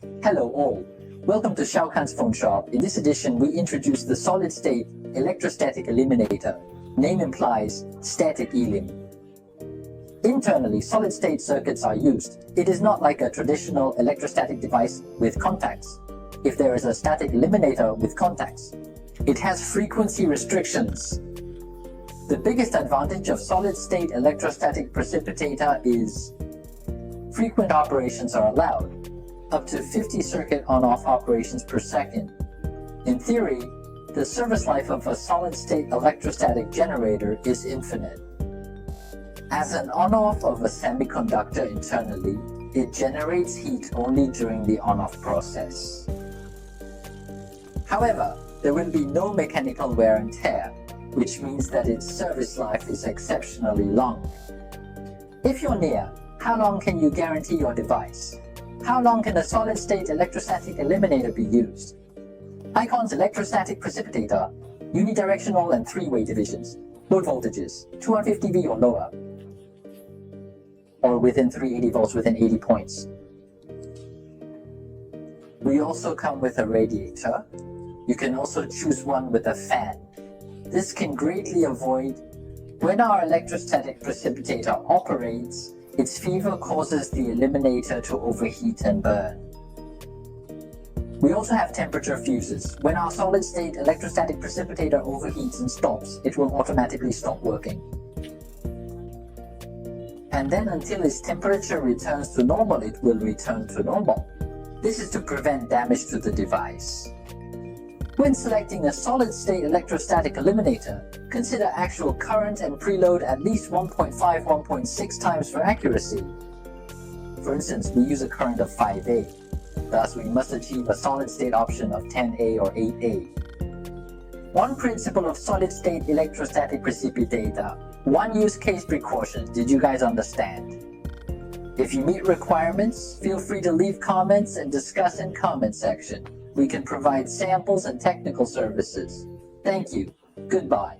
Hello all, welcome to Kacon's Phone Shop. In this edition, we introduce the solid-state electrostatic eliminator. Name implies static elim. Internally, solid-state circuits are used. It is not like a traditional electrostatic device with contacts. If there is a static eliminator with contacts, it has frequency restrictions. The biggest advantage of solid-state electrostatic precipitator is frequent operations are allowed, up to 50 circuit on-off operations per second. In theory, the service life of a solid-state electrostatic generator is infinite. As an on-off of a semiconductor internally, it generates heat only during the on-off process. However, there will be no mechanical wear and tear, which means that its service life is exceptionally long. If you're near, how long can you guarantee your device? How long can a solid-state electrostatic eliminator be used? Kacon's electrostatic precipitator, unidirectional and three-way divisions, load voltages, 250 V or lower, or within 380 volts within 80 points. We also come with a radiator. You can also choose one with a fan. This can greatly avoid when our electrostatic precipitator operates. Its fever causes the eliminator to overheat and burn. We also have temperature fuses. When our solid-state electrostatic precipitator overheats and stops, it will automatically stop working. And then until its temperature returns to normal, it will return to normal. This is to prevent damage to the device. When selecting a solid-state electrostatic eliminator, consider actual current and preload at least 1.5–1.6 times for accuracy. For instance, we use a current of 5A. Thus, we must achieve a solid-state option of 10A or 8A. One principle of solid-state electrostatic precipitator, one use case precaution. Did you guys understand? If you meet requirements, feel free to leave comments and discuss in comment section. We can provide samples and technical services. Thank you. Goodbye.